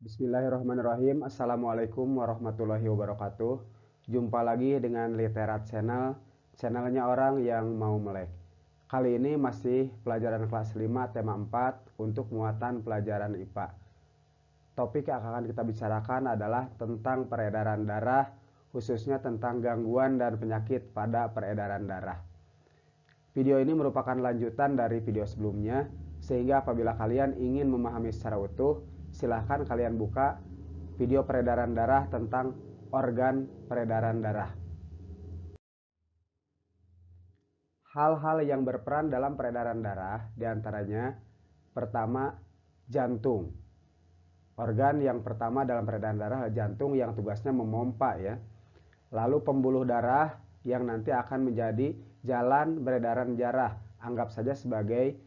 Bismillahirrahmanirrahim. Assalamualaikum warahmatullahi wabarakatuh. Jumpa lagi dengan Literat Channel, channelnya orang yang mau melek. Kali ini masih pelajaran kelas 5 tema 4 untuk muatan pelajaran IPA. Topik yang akan kita bicarakan adalah tentang peredaran darah, khususnya tentang gangguan dan penyakit pada peredaran darah. Video ini merupakan lanjutan dari video sebelumnya, sehingga apabila kalian ingin memahami secara utuh, silahkan kalian buka video peredaran darah tentang organ peredaran darah. Hal-hal yang berperan dalam peredaran darah diantaranya pertama, jantung. Organ yang pertama dalam peredaran darah adalah jantung yang tugasnya memompa ya. Lalu pembuluh darah yang nanti akan menjadi jalan beredaran darah, anggap saja sebagai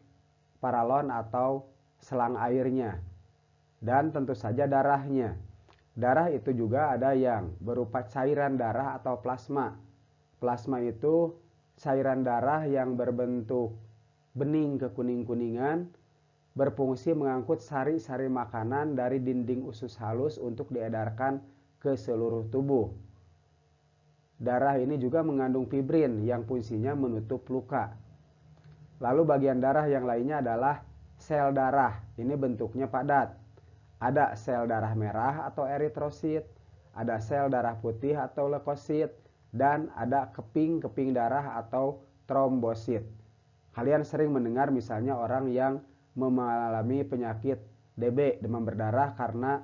paralon atau selang airnya. Dan tentu saja darahnya. Darah itu juga ada yang berupa cairan darah atau plasma. Plasma itu cairan darah yang berbentuk bening kekuning-kuningan, berfungsi mengangkut sari-sari makanan dari dinding usus halus untuk diedarkan ke seluruh tubuh. Darah ini juga mengandung fibrin yang fungsinya menutup luka. Lalu bagian darah yang lainnya adalah sel darah. Ini bentuknya padat. Ada sel darah merah atau eritrosit, ada sel darah putih atau leukosit, dan ada keping-keping darah atau trombosit. Kalian sering mendengar misalnya orang yang mengalami penyakit DB, demam berdarah, karena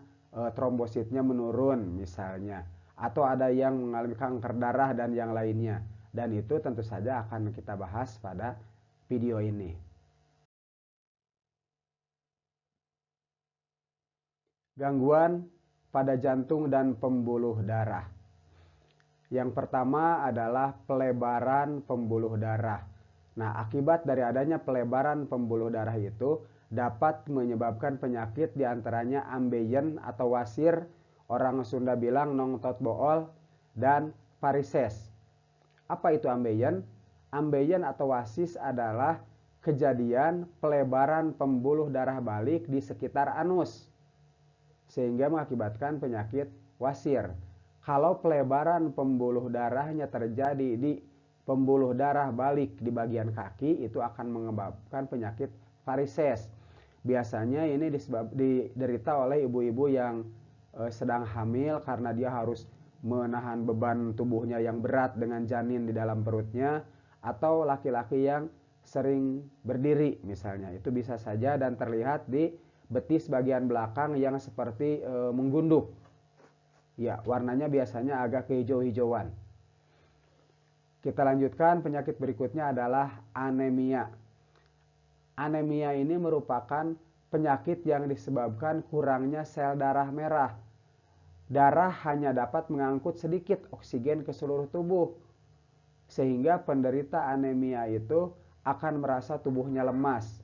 trombositnya menurun misalnya. Atau ada yang mengalami kanker darah dan yang lainnya. Dan itu tentu saja akan kita bahas pada video ini. Gangguan pada jantung dan pembuluh darah. Yang pertama adalah pelebaran pembuluh darah. Nah, akibat dari adanya pelebaran pembuluh darah itu dapat menyebabkan penyakit diantaranya ambeien atau wasir, orang Sunda bilang nongtot bool, dan varises. Apa itu ambeien? Ambeien atau wasis adalah kejadian pelebaran pembuluh darah balik di sekitar anus, sehingga mengakibatkan penyakit wasir. Kalau pelebaran pembuluh darahnya terjadi di pembuluh darah balik di bagian kaki, itu akan menyebabkan penyakit varises. Biasanya ini diderita oleh ibu-ibu yang sedang hamil karena dia harus menahan beban tubuhnya yang berat dengan janin di dalam perutnya, atau laki-laki yang sering berdiri misalnya. Itu bisa saja dan terlihat di betis bagian belakang yang seperti menggunduk. Ya, warnanya biasanya agak kehijau-hijauan. Kita lanjutkan, penyakit berikutnya adalah anemia. Anemia ini merupakan penyakit yang disebabkan kurangnya sel darah merah. Darah hanya dapat mengangkut sedikit oksigen ke seluruh tubuh, sehingga penderita anemia itu akan merasa tubuhnya lemas.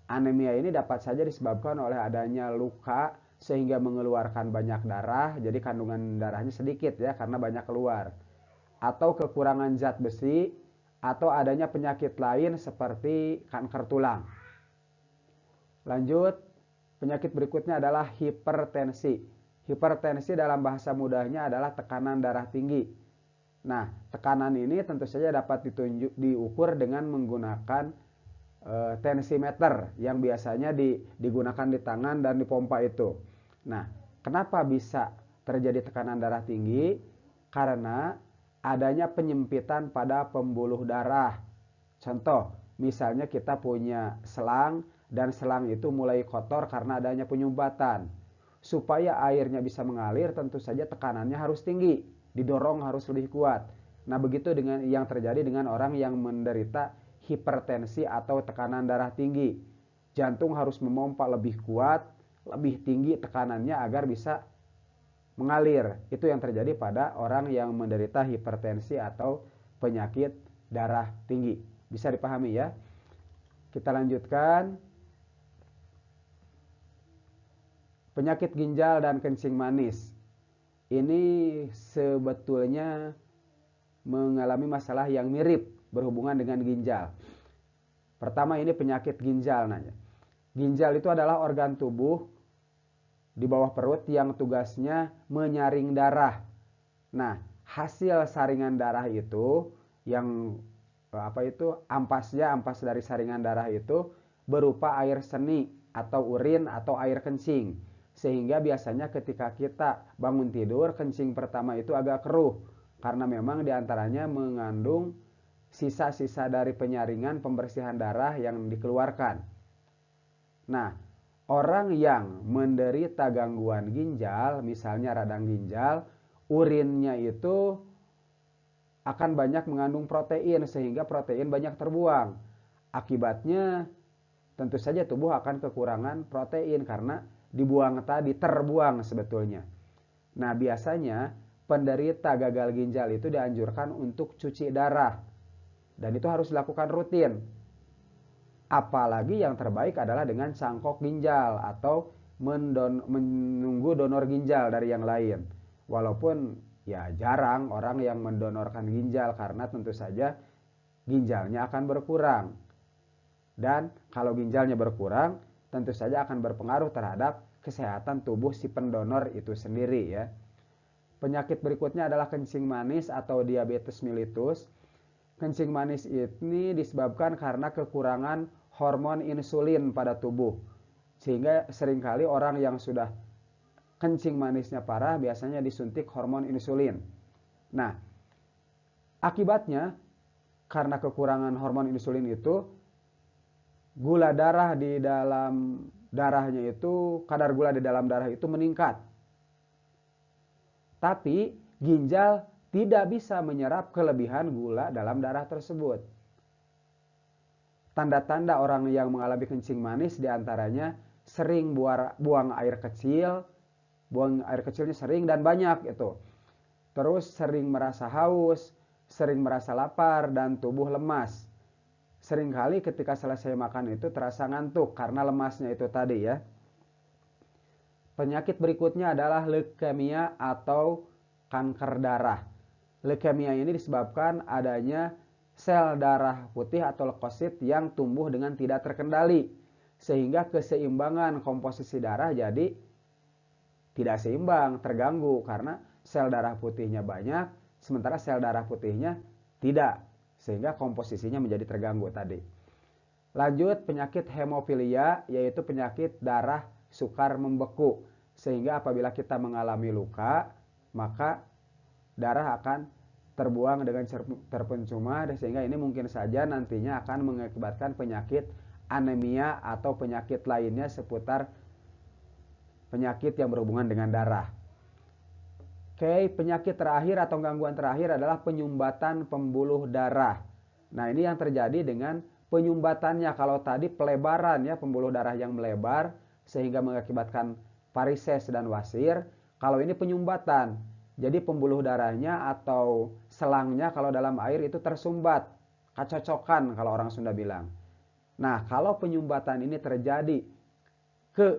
Anemia ini dapat saja disebabkan oleh adanya luka sehingga mengeluarkan banyak darah, jadi kandungan darahnya sedikit ya karena banyak keluar. Atau kekurangan zat besi, atau adanya penyakit lain seperti kanker tulang. Lanjut, penyakit berikutnya adalah hipertensi. Hipertensi dalam bahasa mudahnya adalah tekanan darah tinggi. Nah, tekanan ini tentu saja dapat diukur dengan menggunakan tensimeter yang biasanya digunakan di tangan dan dipompa itu. Nah, kenapa bisa terjadi tekanan darah tinggi? Karena adanya penyempitan pada pembuluh darah. Contoh, misalnya kita punya selang dan selang itu mulai kotor karena adanya penyumbatan. Supaya airnya bisa mengalir, tentu saja tekanannya harus tinggi, didorong harus lebih kuat. Nah, begitu dengan yang terjadi dengan orang yang menderita hipertensi atau tekanan darah tinggi. Jantung harus memompa lebih kuat, lebih tinggi tekanannya agar bisa mengalir. Itu yang terjadi pada orang yang menderita hipertensi atau penyakit darah tinggi. Bisa dipahami ya? Kita lanjutkan. Penyakit ginjal dan kencing manis. Ini sebetulnya mengalami masalah yang mirip berhubungan dengan ginjal. Pertama, ini penyakit ginjal nanya. Ginjal itu adalah organ tubuh di bawah perut yang tugasnya menyaring darah. Nah, hasil saringan darah itu yang ampas dari saringan darah itu berupa air seni atau urin atau air kencing. Sehingga biasanya ketika kita bangun tidur, kencing pertama itu agak keruh karena memang diantaranya mengandung sisa-sisa dari penyaringan pembersihan darah yang dikeluarkan. Nah, orang yang menderita gangguan ginjal, misalnya radang ginjal, urinnya itu akan banyak mengandung protein sehingga protein banyak terbuang. Akibatnya tentu saja tubuh akan kekurangan protein karena terbuang sebetulnya. Nah, biasanya penderita gagal ginjal itu dianjurkan untuk cuci darah. Dan itu harus dilakukan rutin. Apalagi yang terbaik adalah dengan cangkok ginjal atau menunggu donor ginjal dari yang lain. Walaupun ya jarang orang yang mendonorkan ginjal karena tentu saja ginjalnya akan berkurang. Dan kalau ginjalnya berkurang, tentu saja akan berpengaruh terhadap kesehatan tubuh si pendonor itu sendiri ya. Penyakit berikutnya adalah kencing manis atau diabetes mellitus. Kencing manis ini disebabkan karena kekurangan hormon insulin pada tubuh. Sehingga seringkali orang yang sudah kencing manisnya parah biasanya disuntik hormon insulin. Nah, akibatnya karena kekurangan hormon insulin itu, gula darah di dalam darahnya itu, kadar gula di dalam darah itu meningkat. Tapi ginjal tidak bisa menyerap kelebihan gula dalam darah tersebut. Tanda-tanda orang yang mengalami kencing manis diantaranya sering buang air kecil, buang air kecilnya sering dan banyak itu. Terus sering merasa haus, sering merasa lapar dan tubuh lemas. Seringkali ketika selesai makan itu terasa ngantuk karena lemasnya itu tadi ya. Penyakit berikutnya adalah leukemia atau kanker darah. Leukemia ini disebabkan adanya sel darah putih atau leukosit yang tumbuh dengan tidak terkendali. Sehingga keseimbangan komposisi darah jadi tidak seimbang, terganggu karena sel darah putihnya banyak, sementara sel darah putihnya tidak. Sehingga komposisinya menjadi terganggu tadi. Lanjut, penyakit hemofilia yaitu penyakit darah sukar membeku. Sehingga apabila kita mengalami luka, maka darah akan terbuang dengan terpencuma, sehingga ini mungkin saja nantinya akan mengakibatkan penyakit anemia atau penyakit lainnya seputar penyakit yang berhubungan dengan darah. Oke, penyakit terakhir atau gangguan terakhir adalah penyumbatan pembuluh darah. Nah, ini yang terjadi dengan penyumbatannya. Kalau tadi pelebaran ya, pembuluh darah yang melebar sehingga mengakibatkan varises dan wasir. Kalau ini penyumbatan. Jadi pembuluh darahnya atau selangnya kalau dalam air itu tersumbat. Kacocokan kalau orang Sunda bilang. Nah, kalau penyumbatan ini terjadi ke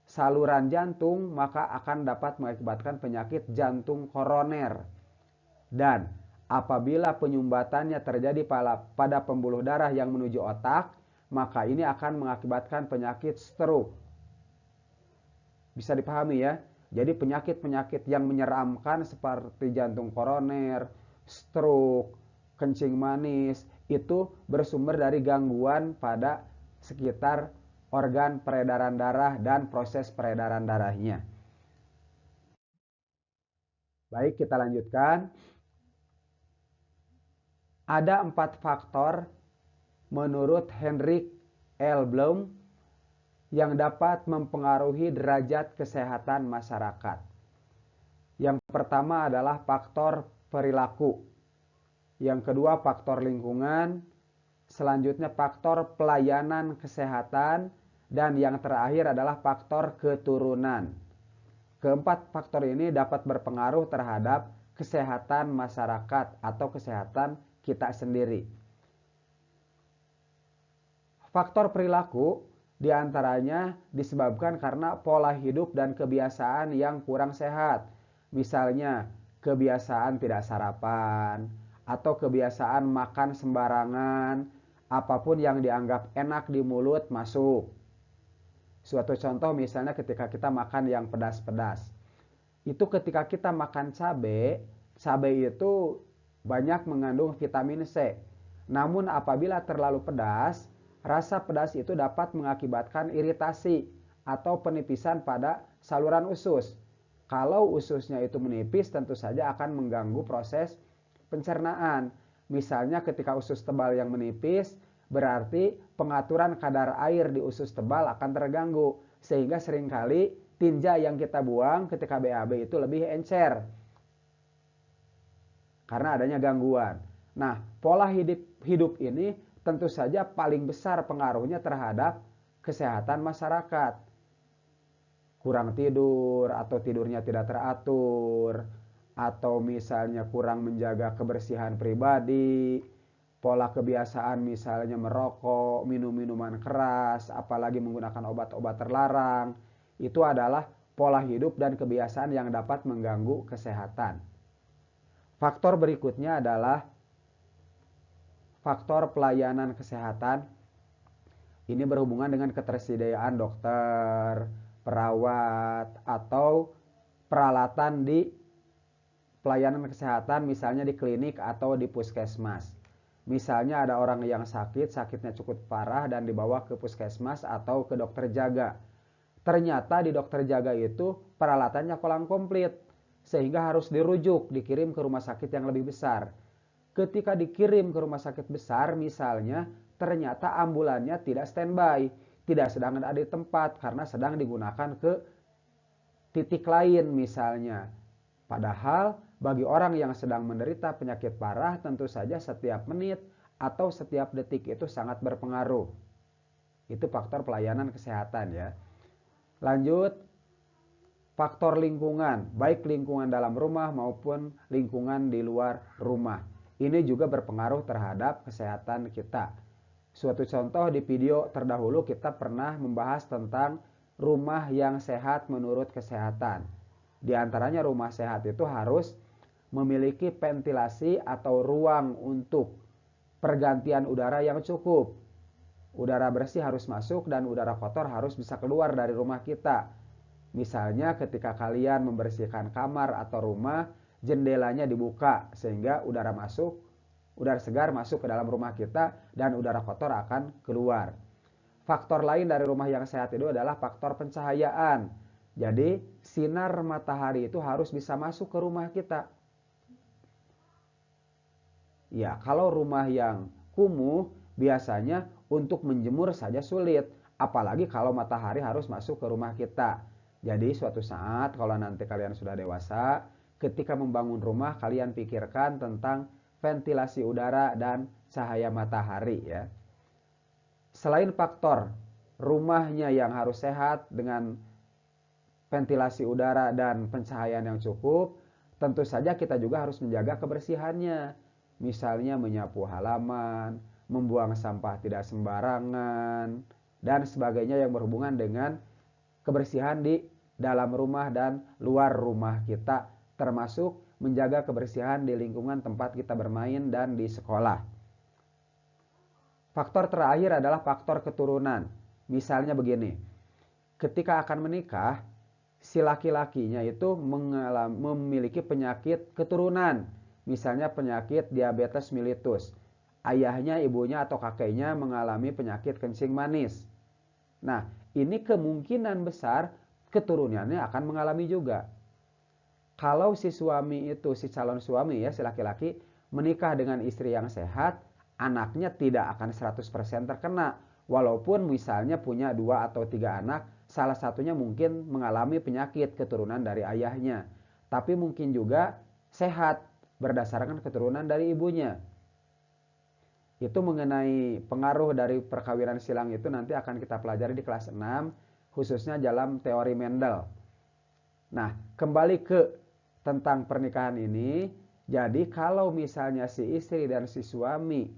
saluran jantung, maka akan dapat mengakibatkan penyakit jantung koroner. Dan apabila penyumbatannya terjadi pada pembuluh darah yang menuju otak, maka ini akan mengakibatkan penyakit stroke. Bisa dipahami ya? Jadi penyakit-penyakit yang menyeramkan seperti jantung koroner, stroke, kencing manis, itu bersumber dari gangguan pada sekitar organ peredaran darah dan proses peredaran darahnya. Baik, kita lanjutkan. Ada 4 faktor menurut Henrik L. Bloom yang dapat mempengaruhi derajat kesehatan masyarakat. Yang pertama adalah faktor perilaku. Yang kedua faktor lingkungan. Selanjutnya faktor pelayanan kesehatan. Dan yang terakhir adalah faktor keturunan. Keempat faktor ini dapat berpengaruh terhadap kesehatan masyarakat atau kesehatan kita sendiri. Faktor perilaku diantaranya disebabkan karena pola hidup dan kebiasaan yang kurang sehat. Misalnya kebiasaan tidak sarapan atau kebiasaan makan sembarangan, apapun yang dianggap enak di mulut masuk. Suatu contoh misalnya ketika kita makan yang pedas-pedas. Itu ketika kita makan cabai, cabai itu banyak mengandung vitamin C. Namun apabila terlalu pedas, rasa pedas itu dapat mengakibatkan iritasi atau penipisan pada saluran usus. Kalau ususnya itu menipis, tentu saja akan mengganggu proses pencernaan. Misalnya ketika usus tebal yang menipis, berarti pengaturan kadar air di usus tebal akan terganggu. Sehingga seringkali tinja yang kita buang ketika BAB itu lebih encer. Karena adanya gangguan. Nah, pola hidup ini tentu saja paling besar pengaruhnya terhadap kesehatan masyarakat. Kurang tidur atau tidurnya tidak teratur, atau misalnya kurang menjaga kebersihan pribadi, pola kebiasaan misalnya merokok, minum minuman keras, apalagi menggunakan obat-obat terlarang, itu adalah pola hidup dan kebiasaan yang dapat mengganggu kesehatan. Faktor berikutnya adalah faktor pelayanan kesehatan. Ini berhubungan dengan ketersediaan dokter, perawat, atau peralatan di pelayanan kesehatan, misalnya di klinik atau di puskesmas. Misalnya ada orang yang sakit, sakitnya cukup parah dan dibawa ke puskesmas atau ke dokter jaga. Ternyata di dokter jaga itu peralatannya kurang komplit, sehingga harus dirujuk, dikirim ke rumah sakit yang lebih besar. Ketika dikirim ke rumah sakit besar misalnya, ternyata ambulannya tidak standby, tidak sedang ada di tempat karena sedang digunakan ke titik lain misalnya. Padahal bagi orang yang sedang menderita penyakit parah, tentu saja setiap menit atau setiap detik itu sangat berpengaruh. Itu faktor pelayanan kesehatan ya. Lanjut, faktor lingkungan, baik lingkungan dalam rumah maupun lingkungan di luar rumah. Ini juga berpengaruh terhadap kesehatan kita. Suatu contoh di video terdahulu kita pernah membahas tentang rumah yang sehat menurut kesehatan. Di antaranya rumah sehat itu harus memiliki ventilasi atau ruang untuk pergantian udara yang cukup. Udara bersih harus masuk dan udara kotor harus bisa keluar dari rumah kita. Misalnya ketika kalian membersihkan kamar atau rumah, jendelanya dibuka sehingga udara masuk, udara segar masuk ke dalam rumah kita dan udara kotor akan keluar. Faktor lain dari rumah yang sehat itu adalah faktor pencahayaan. Jadi sinar matahari itu harus bisa masuk ke rumah kita. Ya, kalau rumah yang kumuh biasanya untuk menjemur saja sulit, apalagi kalau matahari harus masuk ke rumah kita. Jadi suatu saat kalau nanti kalian sudah dewasa, ketika membangun rumah kalian pikirkan tentang ventilasi udara dan cahaya matahari ya. Selain faktor rumahnya yang harus sehat dengan ventilasi udara dan pencahayaan yang cukup, tentu saja kita juga harus menjaga kebersihannya. Misalnya menyapu halaman, membuang sampah tidak sembarangan, dan sebagainya yang berhubungan dengan kebersihan di dalam rumah dan luar rumah kita, termasuk menjaga kebersihan di lingkungan tempat kita bermain dan di sekolah. Faktor terakhir adalah faktor keturunan. Misalnya begini, ketika akan menikah, si laki-lakinya itu memiliki penyakit keturunan, misalnya penyakit diabetes mellitus. Ayahnya, ibunya, atau kakeknya mengalami penyakit kencing manis. Nah, ini kemungkinan besar keturunannya akan mengalami juga. Kalau si suami itu, si calon suami ya, si laki-laki menikah dengan istri yang sehat, anaknya tidak akan 100% terkena. Walaupun misalnya punya 2 atau 3 anak, salah satunya mungkin mengalami penyakit keturunan dari ayahnya. Tapi mungkin juga sehat berdasarkan keturunan dari ibunya. Itu mengenai pengaruh dari perkawinan silang itu nanti akan kita pelajari di kelas 6, khususnya dalam teori Mendel. Nah, kembali ke tentang pernikahan ini, jadi kalau misalnya si istri dan si suami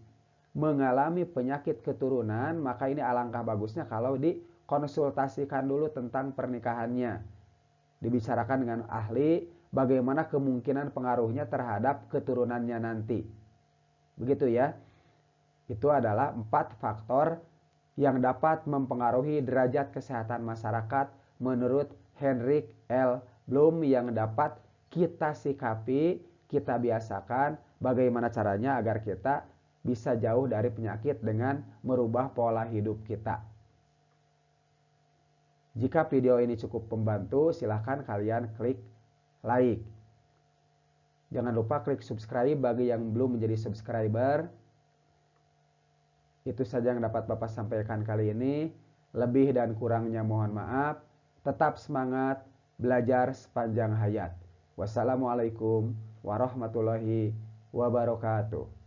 mengalami penyakit keturunan, maka ini alangkah bagusnya kalau dikonsultasikan dulu tentang pernikahannya. Dibicarakan dengan ahli bagaimana kemungkinan pengaruhnya terhadap keturunannya nanti. Begitu ya. Itu adalah 4 faktor yang dapat mempengaruhi derajat kesehatan masyarakat menurut Henrik L. Bloom yang dapat kita sikapi, kita biasakan bagaimana caranya agar kita bisa jauh dari penyakit dengan merubah pola hidup kita. Jika video ini cukup membantu, silahkan kalian klik like. Jangan lupa klik subscribe bagi yang belum menjadi subscriber. Itu saja yang dapat Bapak sampaikan kali ini. Lebih dan kurangnya mohon maaf. Tetap semangat belajar sepanjang hayat. Wassalamualaikum warahmatullahi wabarakatuh.